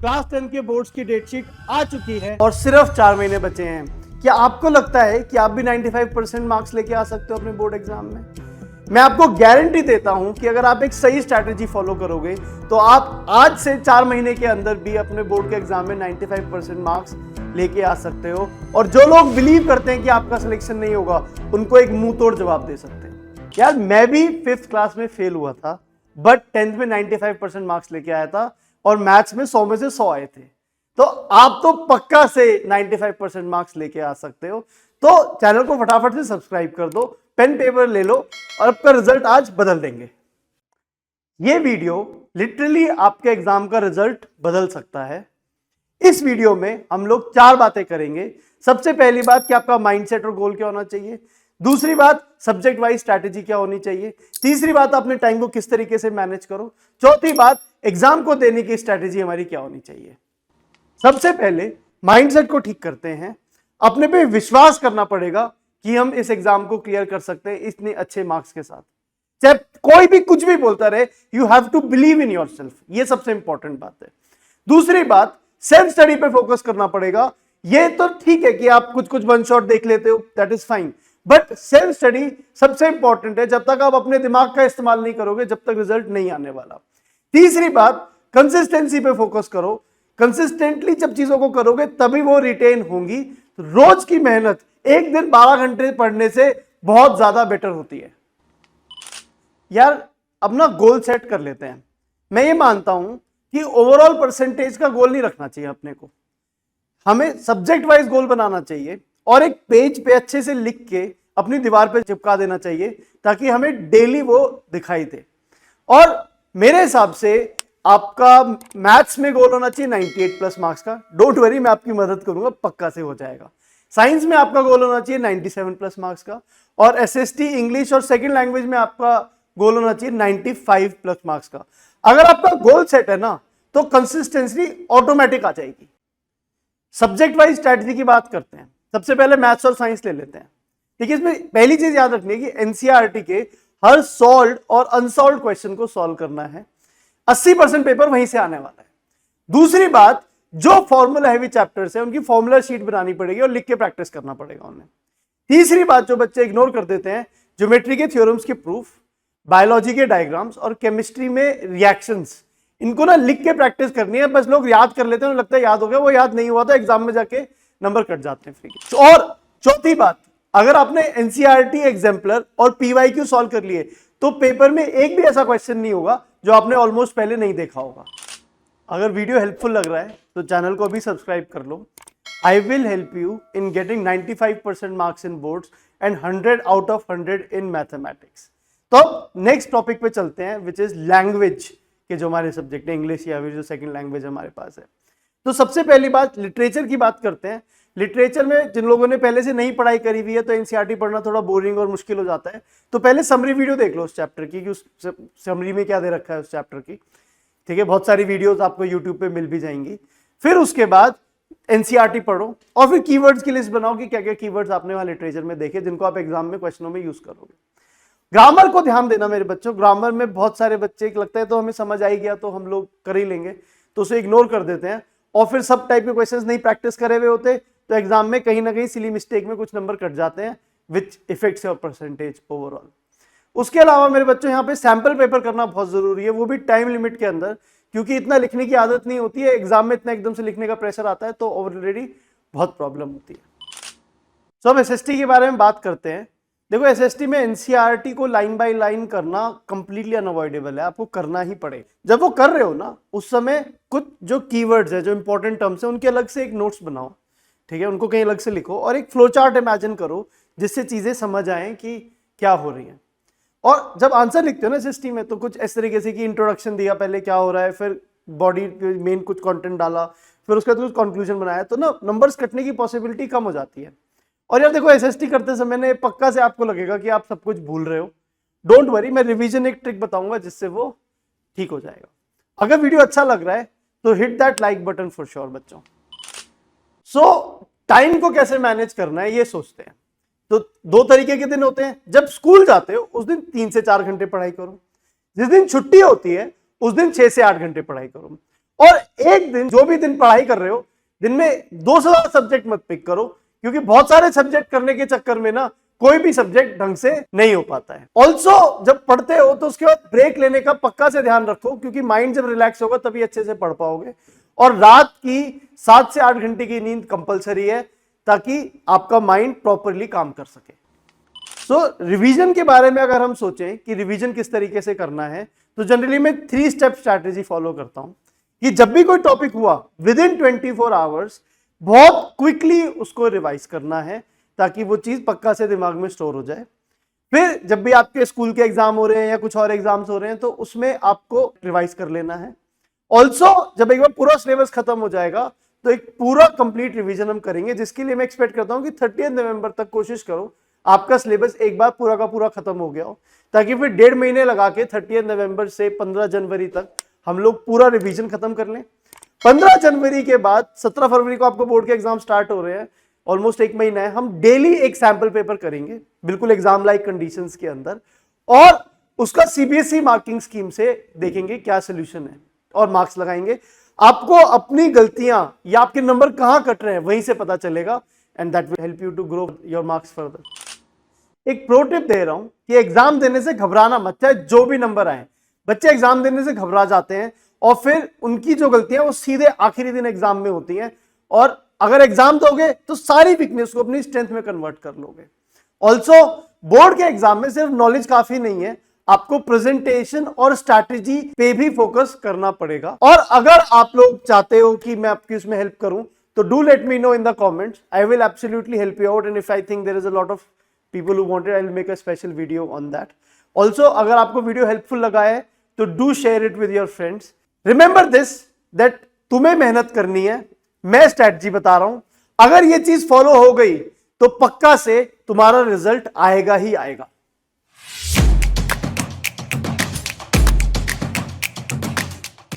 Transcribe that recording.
Class 10 के boards की date sheet आ चुकी है और सिर्फ 4 महीने बचे हैं। क्या आपको लगता है कि आप भी 95% मार्क्स लेके आ सकते हो अपने बोर्ड एग्जाम में? मैं आपको गारंटी देता हूं कि अगर आप एक सही स्ट्रैटेजी फॉलो करोगे तो आप आज से 4 महीने के अंदर भी अपने बोर्ड के एग्जाम में 95% मार्क्स लेके आ सकते हो। और जो लोग बिलीव करते हैं कि आपका सिलेक्शन नहीं होगा, उनको एक मुंह तोड़ जवाब दे सकते हैं। यार मैं भी 5th क्लास में फेल हुआ था, बट 10th में 95% मार्क्स लेके आया था और मैथ्स में 100 में से 100 आए थे। तो आप तो पक्का से 95% मार्क्स लेके आ सकते हो। तो चैनल को फटाफट से सब्सक्राइब कर दो, पेन पेपर ले लो और आपका रिजल्ट आज बदल देंगे। ये वीडियो लिटरली आपके एग्जाम का रिजल्ट बदल सकता है। इस वीडियो में हम लोग 4 बातें करेंगे। सबसे पहली बात कि आपका माइंडसेट और गोल क्या होना चाहिए। दूसरी बात, सब्जेक्ट वाइज स्ट्रैटेजी क्या होनी चाहिए। तीसरी बात, अपने टाइम को किस तरीके से मैनेज करो। चौथी बात, एग्जाम को देने की स्ट्रैटेजी हमारी क्या होनी चाहिए। सबसे पहले माइंडसेट को ठीक करते हैं। अपने पे विश्वास करना पड़ेगा कि हम इस एग्जाम को क्लियर कर सकते हैं इतने अच्छे मार्क्स के साथ। चाहे कोई भी कुछ भी बोलता रहे, you have to believe in yourself. ये सबसे इंपॉर्टेंट बात है। दूसरी बात, सेल्फ स्टडी पे फोकस करना पड़ेगा। ये तो ठीक है कि आप कुछ कुछ वन शॉट देख लेते हो, that is fine, but self study सबसे इंपॉर्टेंट है। जब तक आप अपने दिमाग का इस्तेमाल नहीं करोगे, जब तक रिजल्ट नहीं आने वाला। तीसरी बात, कंसिस्टेंसी पे फोकस करो। कंसिस्टेंटली जब चीजों को करोगे तभी वो रिटेन होंगी। रोज की मेहनत एक दिन 12 घंटे पढ़ने से बहुत ज्यादा बेटर होती है। यार अपना गोल सेट कर लेते हैं। मैं ये मानता हूं कि ओवरऑल परसेंटेज का गोल नहीं रखना चाहिए अपने को, हमें सब्जेक्ट वाइज गोल बनाना चाहिए और एक पेज पे अच्छे से लिख के अपनी दीवार पे चिपका देना चाहिए ताकि हमें डेली वो दिखाई दे। और मेरे हिसाब से आपका मैथ्स में गोल होना चाहिए 98 प्लस मार्क्स का। डोंट वरी, मैं आपकी मदद करूंगा, पक्का से हो जाएगा। साइंस में आपका गोल होना चाहिए 97 प्लस मार्क्स का। और एसएसटी इंग्लिश और सेकंड लैंग्वेज में आपका गोल होना चाहिए 95 प्लस मार्क्स का। अगर आपका गोल सेट है ना, तो कंसिस्टेंसी ऑटोमेटिक आ जाएगी। सब्जेक्ट वाइज स्ट्रैटेजी की बात करते हैं। सबसे पहले मैथ्स और साइंस ले लेते हैं। ठीक है, इसमें पहली चीज याद रखनी है कि एनसीईआरटी के हर सॉल्व्ड और अनसॉल्व्ड क्वेश्चन को सॉल्व करना है। 80% पेपर वहीं से आने वाला है। दूसरी बात, जो फॉर्मूला हैवी चैप्टर्स है उनकी फॉर्मूला शीट बनानी पड़ेगी और लिख के प्रैक्टिस करना पड़ेगा उन्हें। तीसरी बात जो बच्चे इग्नोर कर देते हैं, ज्योमेट्री के थ्योरम्स के प्रूफ, बायोलॉजी के डायग्राम्स और केमिस्ट्री में रिएक्शंस, इनको ना लिख के प्रैक्टिस करनी है। बस लोग याद कर लेते हैं, लगता है याद हो गया, वो याद नहीं हुआ तो एग्जाम में जाके नंबर कट जाते हैं फ्री के। और चौथी बात, अगर आपने एनसीईआरटी एग्जाम्पलर और पीवाईक्यू सॉल्व कर लिए तो पेपर में एक भी ऐसा क्वेश्चन नहीं होगा जो आपने ऑलमोस्ट पहले नहीं देखा होगा। अगर वीडियो हेल्पफुल लग रहा है तो चैनल को अभी सब्सक्राइब कर लो। I will help you in getting 95% marks in boards and 100 out of 100 in mathematics. तो अब नेक्स्ट टॉपिक पे चलते हैं, विच इज लैंग्वेज के जो हमारे सब्जेक्ट है, इंग्लिश या फिर जो सेकंड लैंग्वेज हमारे पास है। तो सबसे पहली बात, लिटरेचर की बात करते हैं। लिटरेचर में जिन लोगों ने पहले से नहीं पढ़ाई करी हुई है तो एनसीईआरटी पढ़ना थोड़ा बोरिंग और मुश्किल हो जाता है। तो पहले समरी वीडियो देख लो उस चैप्टर की कि उस समरी में क्या दे रखा है उस चैप्टर की। ठीक है, बहुत सारी वीडियोस आपको यूट्यूब पे मिल भी जाएंगी। फिर उसके बाद एनसीईआरटी पढ़ो और फिर कीवर्ड्स की लिस्ट बनाओ कि क्या क्या कीवर्ड्स आपने वहां लिटरेचर में देखे जिनको आप एग्जाम में क्वेश्चनों में यूज करोगे। ग्रामर को ध्यान देना मेरे बच्चों। ग्रामर में बहुत सारे बच्चे लगता है तो हमें समझ आई गया तो हम लोग कर ही लेंगे, तो उसे इग्नोर कर देते हैं और फिर सब टाइप के क्वेश्चंस नहीं प्रैक्टिस करे हुए होते तो एग्जाम में कहीं ना कहीं सिली मिस्टेक में कुछ नंबर कट जाते हैं, विच इफेक्ट्स योर परसेंटेज ओवरऑल। उसके अलावा मेरे बच्चों यहाँ पे सैंपल पेपर करना बहुत जरूरी है, वो भी टाइम लिमिट के अंदर, क्योंकि इतना लिखने की आदत नहीं होती है। एग्जाम में इतना एकदम से लिखने का प्रेशर आता है तो ऑलरेडी बहुत प्रॉब्लम होती है। तो अब एसएसटी के बारे में बात करते हैं। देखो, एसएसटी में एनसीईआरटी को लाइन बाय लाइन करना कंप्लीटली अनअवॉइडेबल है, आपको करना ही पड़े। जब वो कर रहे हो ना, उस समय कुछ जो कीवर्ड्स है, जो इंपॉर्टेंट टर्म्स है, उनके अलग से एक नोट्स बनाओ। ठीक है, उनको कहीं अलग से लिखो और एक फ्लो चार्ट इमेजिन करो जिससे चीजें समझ आए कि क्या हो रही है। और जब आंसर लिखते हो ना एसएसटी में, तो कुछ इस तरीके से कि इंट्रोडक्शन दिया, पहले क्या हो रहा है, फिर बॉडी मेन कुछ कंटेंट डाला, फिर उसके बाद कुछ कंक्लूजन बनाया, तो ना नंबर्स कटने की पॉसिबिलिटी कम हो जाती है। और यार देखो, एसएसटी करते समय ने पक्का से आपको लगेगा कि आप सब कुछ भूल रहे हो। डोंट वरी, मैं रिवीजन एक ट्रिक बताऊंगा जिससे वो ठीक हो जाएगा। अगर वीडियो अच्छा लग रहा है तो hit that like button for sure बच्चों। सो टाइम को कैसे मैनेज करना है ये सोचते हैं। तो 2 तरीके के दिन होते हैं। जब स्कूल जाते हो उस दिन 3 से 4 घंटे पढ़ाई करो। जिस दिन छुट्टी होती है उस दिन 6 से 8 घंटे पढ़ाई करो। और एक दिन, जो भी दिन पढ़ाई कर रहे हो, दिन में 2 से ज्यादा सब्जेक्ट मत पिक करो, क्योंकि बहुत सारे सब्जेक्ट करने के चक्कर में ना कोई भी सब्जेक्ट ढंग से नहीं हो पाता है। ऑल्सो जब पढ़ते हो तो उसके बाद ब्रेक लेने का पक्का से ध्यान रखो, क्योंकि माइंड जब रिलैक्स होगा तभी अच्छे से पढ़ पाओगे। और रात की 7 से 8 घंटे की नींद कंपलसरी है, ताकि आपका माइंड प्रॉपरली काम कर सके। रिवीजन के बारे में अगर हम सोचें कि रिवीजन किस तरीके से करना है, तो जनरली मैं 3 स्टेप स्ट्रैटेजी फॉलो करता हूं कि जब भी कोई टॉपिक हुआ विद इन 24 आवर्स बहुत क्विकली उसको रिवाइज करना है, ताकि वो चीज पक्का से दिमाग में स्टोर हो जाए। फिर जब भी आपके स्कूल के एग्जाम हो रहे हैं या कुछ और एग्जाम्स हो रहे हैं, तो उसमें आपको रिवाइज कर लेना है। ऑल्सो जब एक बार पूरा सिलेबस खत्म हो जाएगा तो एक पूरा कंप्लीट रिवीजन हम करेंगे, जिसके लिए मैं एक्सपेक्ट करता हूं कि 30 नवंबर तक कोशिश करो आपका सिलेबस एक बार पूरा का पूरा खत्म हो गया हो, ताकि फिर 1.5 महीने लगा के 30 नवंबर से 15 जनवरी तक हम लोग पूरा रिवीजन खत्म कर लें। 15 जनवरी के बाद 17 फरवरी को आपको बोर्ड के एग्जाम स्टार्ट हो रहे हैं, ऑलमोस्ट 1 महीना है। हम डेली एक सैंपल पेपर करेंगे, बिल्कुल एग्जाम लाइक कंडीशंस के अंदर, और उसका सीबीएसई मार्किंग स्कीम से देखेंगे क्या सोल्यूशन है और मार्क्स लगाएंगे। आपको अपनी गलतियां या आपके नंबर कहां कट रहे हैं वहीं से पता चलेगा, and that will help you to grow your marks further. एक प्रो टिप दे रहा हूं कि एग्जाम देने से घबराना मत, चाहे जो भी नंबर आए। बच्चे एग्जाम देने से घबरा जाते हैं और फिर उनकी जो गलतियां वो सीधे आखिरी दिन एग्जाम में होती हैं, और अगर एग्जाम दोगे तो सारी वीकनेस को अपनी स्ट्रेंथ में कन्वर्ट कर लोगे। ऑल्सो बोर्ड के एग्जाम में सिर्फ नॉलेज काफी नहीं है, आपको प्रेजेंटेशन और स्ट्रैटेजी पे भी फोकस करना पड़ेगा। और अगर आप लोग चाहते हो कि मैं आपकी उसमें हेल्प करूं, तो do let me know in the comments, I will absolutely help you out, and if I think there is a lot of people who wanted, I'll make a special video on that. Also, अगर आपको video helpful लगा है तो do share it with your friends. Remember this, that तुम्हें मेहनत करनी है, मैं स्ट्रैटेजी बता रहा हूं, अगर ये चीज फॉलो हो गई तो पक्का से तुम्हारा रिजल्ट आएगा ही आएगा।